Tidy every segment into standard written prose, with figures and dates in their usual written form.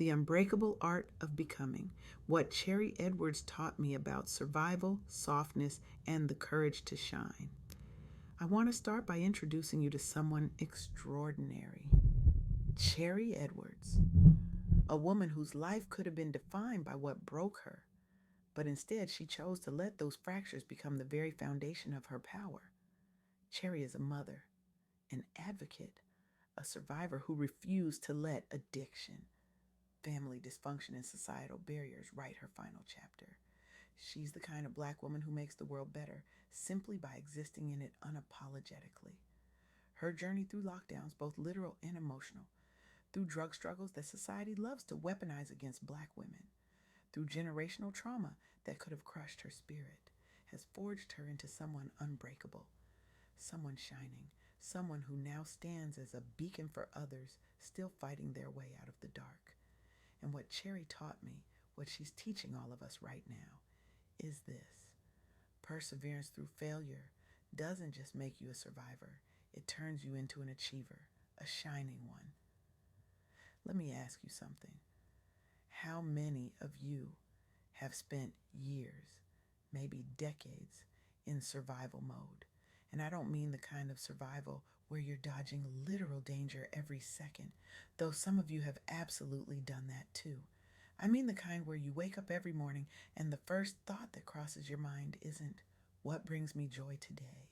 The Unbreakable Art of Becoming, what Cherry Edwards taught me about survival, softness, and the courage to shine. I want to start by introducing you to someone extraordinary. Cherry Edwards, a woman whose life could have been defined by what broke her, but instead she chose to let those fractures become the very foundation of her power. Cherry is a mother, an advocate, a survivor who refused to let addiction, family dysfunction, and societal barriers write her final chapter. She's the kind of black woman who makes the world better simply by existing in it unapologetically. Her journey through lockdowns, both literal and emotional, through drug struggles that society loves to weaponize against black women, through generational trauma that could have crushed her spirit, has forged her into someone unbreakable, someone shining, someone who now stands as a beacon for others still fighting their way out of the dark. And what Cherry taught me, what she's teaching all of us right now, is this: perseverance through failure doesn't just make you a survivor, it turns you into an achiever, a shining one. Let me ask you something. How many of you have spent years, maybe decades, in survival mode? And I don't mean the kind of survival where you're dodging literal danger every second, though some of you have absolutely done that too. I mean the kind where you wake up every morning and the first thought that crosses your mind isn't, what brings me joy today,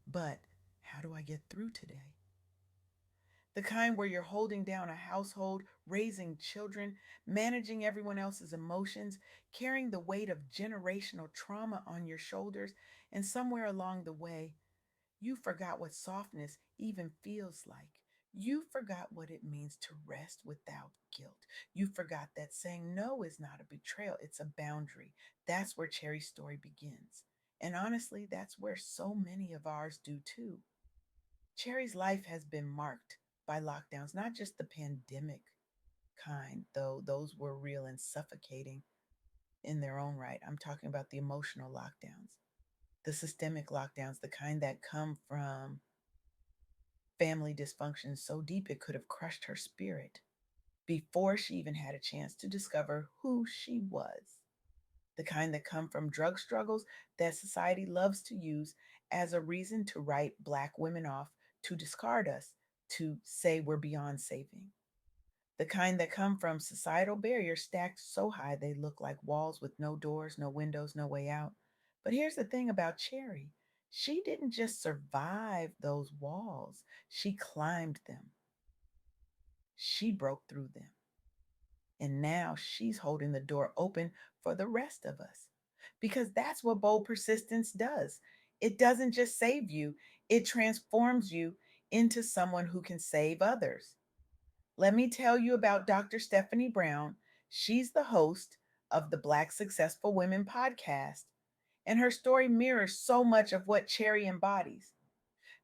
but how do I get through today? The kind where you're holding down a household, raising children, managing everyone else's emotions, carrying the weight of generational trauma on your shoulders, and somewhere along the way, you forgot what softness even feels like. You forgot what it means to rest without guilt. You forgot that saying no is not a betrayal, it's a boundary. That's where Cherry's story begins. And honestly, that's where so many of ours do too. Cherry's life has been marked by lockdowns, not just the pandemic kind, though those were real and suffocating in their own right. I'm talking about the emotional lockdowns, the systemic lockdowns, the kind that come from family dysfunction so deep it could have crushed her spirit before she even had a chance to discover who she was. The kind that come from drug struggles that society loves to use as a reason to write black women off, to discard us, to say we're beyond saving. The kind that come from societal barriers stacked so high they look like walls with no doors, no windows, no way out. But here's the thing about Cherry: she didn't just survive those walls, she climbed them, she broke through them. And now she's holding the door open for the rest of us. Because that's what bold persistence does. It doesn't just save you, it transforms you into someone who can save others. Let me tell you about Dr. Stephanie Brown. She's the host of the Black Successful Women podcast, and her story mirrors so much of what Cherry embodies.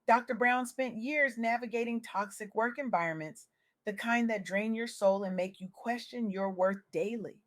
Dr. Brown spent years navigating toxic work environments, the kind that drain your soul and make you question your worth daily.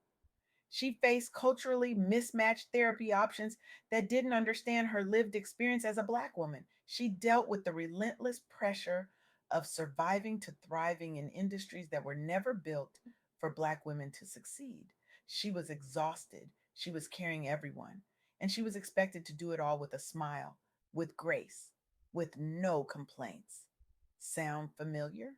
She faced culturally mismatched therapy options that didn't understand her lived experience as a Black woman. She dealt with the relentless pressure of surviving to thriving in industries that were never built for Black women to succeed. She was exhausted. She was carrying everyone. And she was expected to do it all with a smile, with grace, with no complaints. Sound familiar?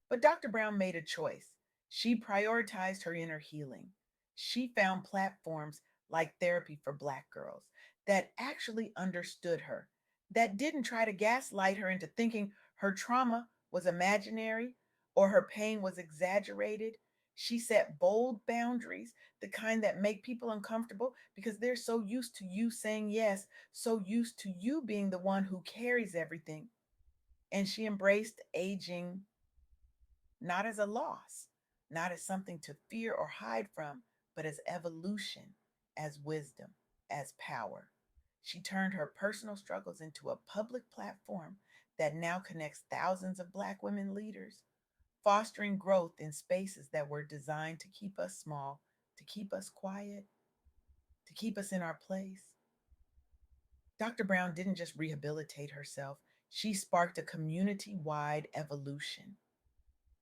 But Dr. Brown made a choice. She prioritized her inner healing. She found platforms like Therapy for Black Girls that actually understood her, that didn't try to gaslight her into thinking her trauma was imaginary or her pain was exaggerated. She set bold boundaries, the kind that make people uncomfortable because they're so used to you saying yes, so used to you being the one who carries everything. And she embraced aging not as a loss, not as something to fear or hide from, but as evolution, as wisdom, as power. She turned her personal struggles into a public platform that now connects thousands of Black women leaders, fostering growth in spaces that were designed to keep us small, to keep us quiet, to keep us in our place. Dr. Brown didn't just rehabilitate herself, she sparked a community wide evolution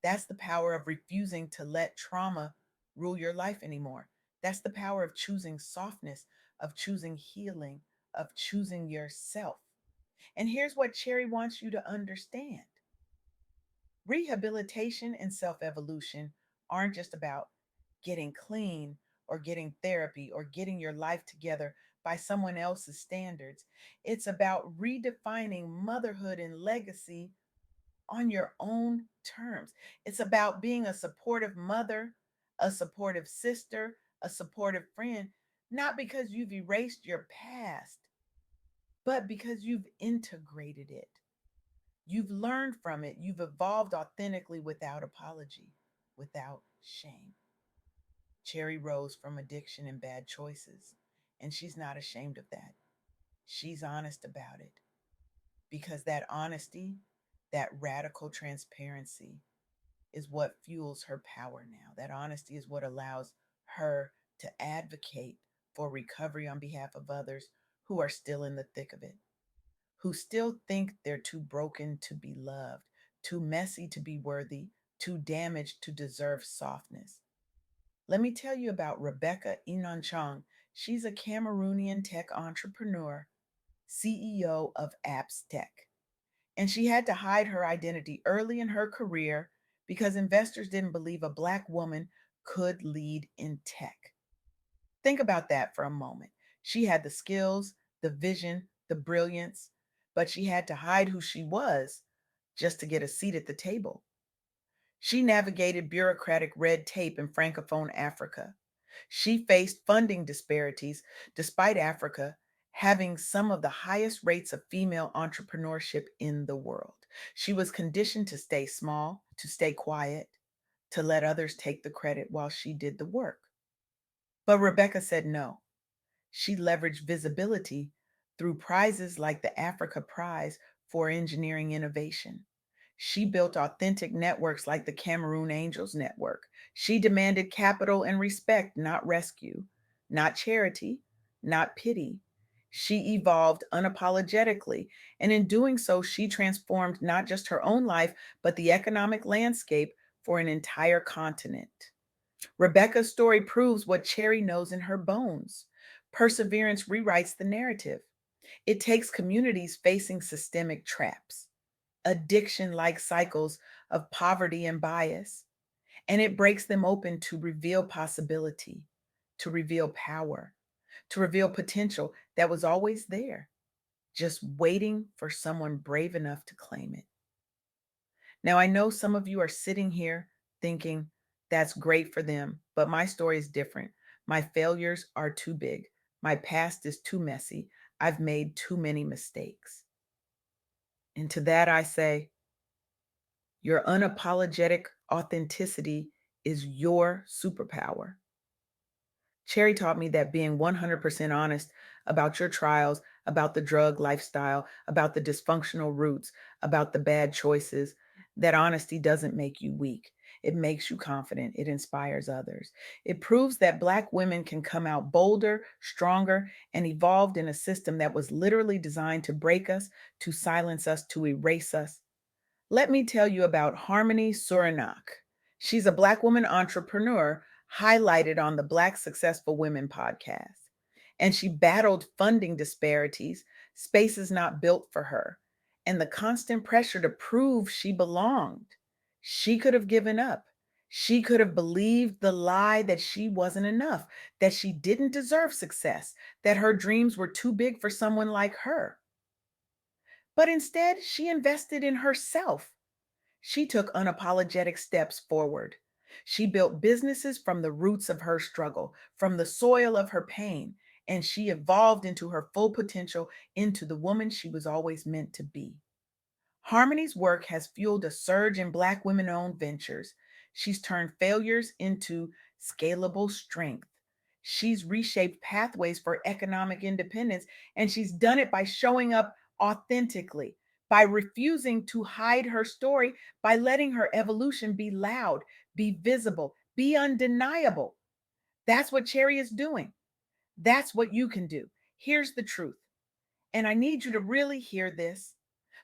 That's the power of refusing to let trauma rule your life anymore. That's the power of choosing softness, of choosing healing, of choosing yourself. And here's what Cherry wants you to understand: rehabilitation and self evolution aren't just about getting clean or getting therapy or getting your life together by someone else's standards. It's about redefining motherhood and legacy on your own terms. It's about being a supportive mother, a supportive sister, a supportive friend, not because you've erased your past, but because you've integrated it. You've learned from it. You've evolved authentically without apology, without shame. Cherry rose from addiction and bad choices, and she's not ashamed of that. She's honest about it because that honesty, that radical transparency, is what fuels her power now. That honesty is what allows her to advocate for recovery on behalf of others who are still in the thick of it, who still think they're too broken to be loved, too messy to be worthy, too damaged to deserve softness. Let me tell you about Rebecca Inanchong. She's a Cameroonian tech entrepreneur, CEO of Apps Tech. And she had to hide her identity early in her career because investors didn't believe a Black woman could lead in tech. Think about that for a moment. She had the skills, the vision, the brilliance, but she had to hide who she was just to get a seat at the table. She navigated bureaucratic red tape in Francophone Africa. She faced funding disparities despite Africa having some of the highest rates of female entrepreneurship in the world. She was conditioned to stay small, to stay quiet, to let others take the credit while she did the work. But Rebecca said no. She leveraged visibility through prizes like the Africa Prize for Engineering Innovation. She built authentic networks like the Cameroon Angels Network. She demanded capital and respect, not rescue, not charity, not pity. She evolved unapologetically, and in doing so, she transformed not just her own life, but the economic landscape for an entire continent. Rebecca's story proves what Cherry knows in her bones. Perseverance rewrites the narrative. It takes communities facing systemic traps, addiction like cycles of poverty and bias, and it breaks them open to reveal possibility, to reveal power, to reveal potential that was always there, just waiting for someone brave enough to claim it. Now, I know some of you are sitting here thinking, that's great for them, but my story is different. My failures are too big. My past is too messy. I've made too many mistakes. And to that, I say, your unapologetic authenticity is your superpower. Cherry taught me that being 100% honest about your trials, about the drug lifestyle, about the dysfunctional roots, about the bad choices, that honesty doesn't make you weak. It makes you confident. It inspires others. It proves that Black women can come out bolder, stronger, and evolved in a system that was literally designed to break us, to silence us, to erase us. Let me tell you about Harmony Suranak. She's a Black woman entrepreneur highlighted on the Black Successful Women podcast. And she battled funding disparities, spaces not built for her, and the constant pressure to prove she belonged. She could have given up. She could have believed the lie that she wasn't enough, that she didn't deserve success, that her dreams were too big for someone like her. But instead, she invested in herself. She took unapologetic steps forward. She built businesses from the roots of her struggle, from the soil of her pain, and she evolved into her full potential, into the woman she was always meant to be. Harmony's work has fueled a surge in Black women owned ventures. She's turned failures into scalable strength. She's reshaped pathways for economic independence, and she's done it by showing up authentically, by refusing to hide her story, by letting her evolution be loud, be visible, be undeniable. That's what Cherry is doing. That's what you can do. Here's the truth, and I need you to really hear this.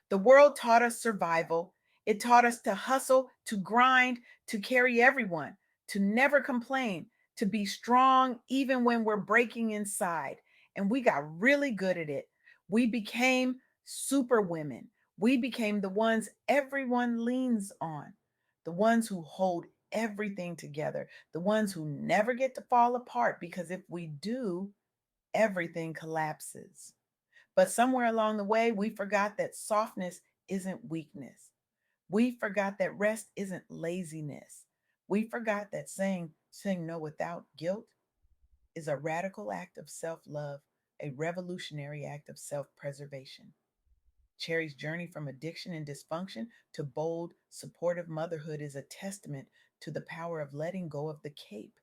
The world taught us survival, It taught us to hustle, to grind, to carry everyone, to never complain, to be strong even when we're breaking inside. And we got really good at it. We became super women. We became the ones everyone leans on, the ones who hold everything together, the ones who never get to fall apart because if we do, everything collapses. But somewhere along the way, we forgot that softness isn't weakness. We forgot that rest isn't laziness. We forgot that saying no without guilt is a radical act of self-love, a revolutionary act of self-preservation. Cherry's journey from addiction and dysfunction to bold, supportive motherhood is a testament to the power of letting go of the cape.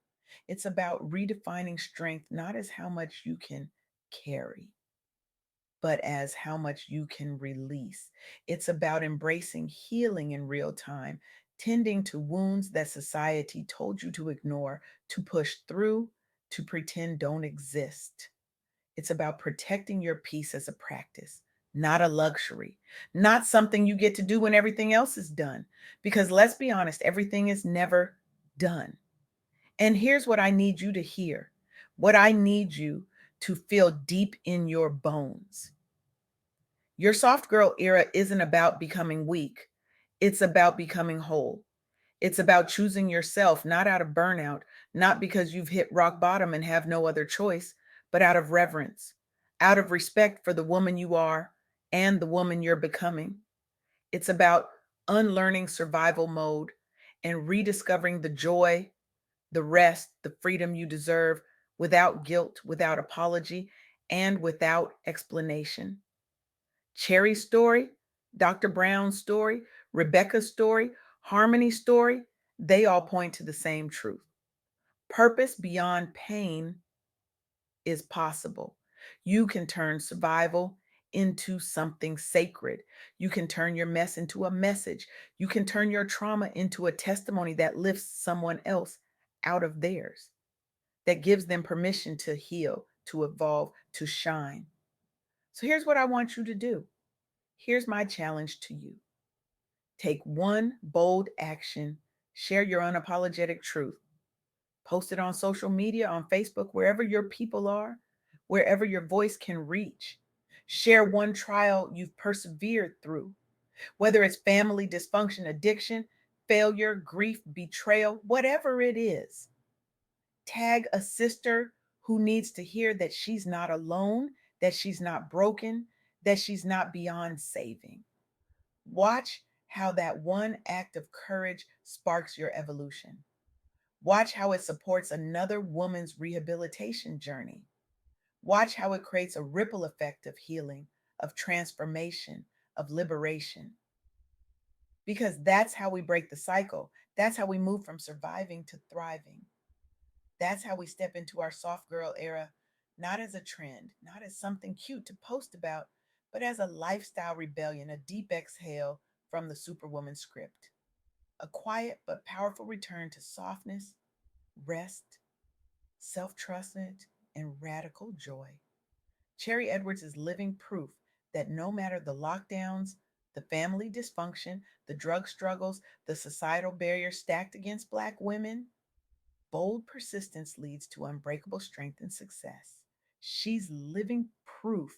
It's about redefining strength not as how much you can carry, but as how much you can release. It's about embracing healing in real time, tending to wounds that society told you to ignore, to push through, to pretend don't exist. It's about protecting your peace as a practice, not a luxury, not something you get to do when everything else is done. Because let's be honest, everything is never done. And here's what I need you to hear, what I need you to feel deep in your bones. Your soft girl era isn't about becoming weak, it's about becoming whole. It's about choosing yourself, not out of burnout, not because you've hit rock bottom and have no other choice, but out of reverence, out of respect for the woman you are and the woman you're becoming. It's about unlearning survival mode and rediscovering the joy, the rest, the freedom you deserve without guilt, without apology, and without explanation. Cherry's story, Dr. Brown's story, Rebecca's story, Harmony's story, they all point to the same truth. Purpose beyond pain is possible. You can turn survival into something sacred. You can turn your mess into a message. You can turn your trauma into a testimony that lifts someone else out of theirs, that gives them permission to heal, to evolve, to shine. So here's what I want you to do. Here's my challenge to you. Take one bold action, share your unapologetic truth, post it on social media, on Facebook, wherever your people are, wherever your voice can reach. Share one trial you've persevered through, whether it's family dysfunction, addiction, failure, grief, betrayal, whatever it is. Tag a sister who needs to hear that she's not alone, that she's not broken, that she's not beyond saving. Watch how that one act of courage sparks your evolution. Watch how it supports another woman's rehabilitation journey. Watch how it creates a ripple effect of healing, of transformation, of liberation. Because that's how we break the cycle. That's how we move from surviving to thriving. That's how we step into our soft girl era, not as a trend, not as something cute to post about, but as a lifestyle rebellion, a deep exhale from the Superwoman script. A quiet but powerful return to softness, rest, self trust, and radical joy. Cherry Edwards is living proof that no matter the lockdowns, the family dysfunction, the drug struggles, the societal barriers stacked against Black women, bold persistence leads to unbreakable strength and success. She's living proof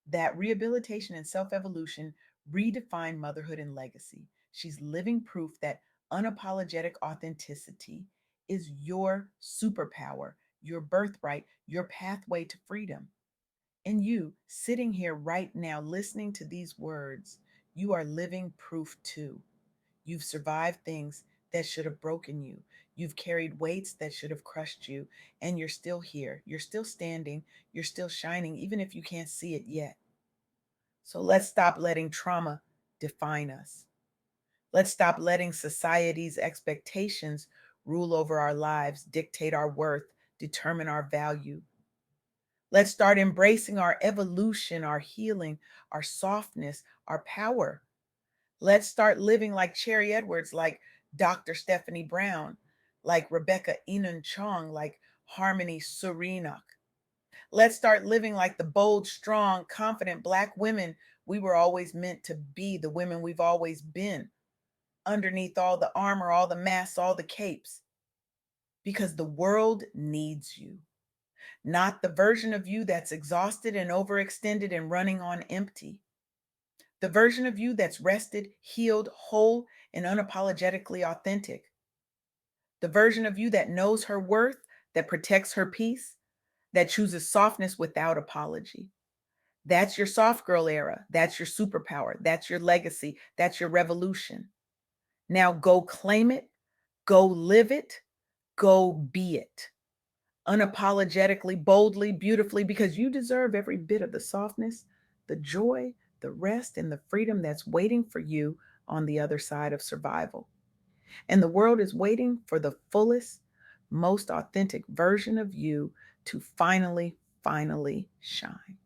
that rehabilitation and self evolution redefine motherhood and legacy. She's living proof that unapologetic authenticity is your superpower, your birthright, your pathway to freedom. And you, sitting here right now, listening to these words, you are living proof too. You've survived things that should have broken you. You've carried weights that should have crushed you, and you're still here. You're still standing. You're still shining, even if you can't see it yet. So let's stop letting trauma define us. Let's stop letting society's expectations rule over our lives, dictate our worth, determine our value. Let's start embracing our evolution, our healing, our softness, our power. Let's start living like Cherry Edwards, like Dr. Stephanie Brown, like Rebecca Enon Chong, like Harmony Surinok. Let's start living like the bold, strong, confident Black women we were always meant to be, the women we've always been. underneath all the armor, all the masks, all the capes, because the world needs you. Not the version of you that's exhausted and overextended and running on empty. The version of you that's rested, healed, whole, and unapologetically authentic. The version of you that knows her worth, that protects her peace, that chooses softness without apology. That's your soft girl era. That's your superpower. That's your legacy. That's your revolution. Now go claim it, go live it, go be it. Unapologetically, boldly, beautifully, because you deserve every bit of the softness, the joy, the rest, and the freedom that's waiting for you on the other side of survival. And the world is waiting for the fullest, most authentic version of you to finally shine.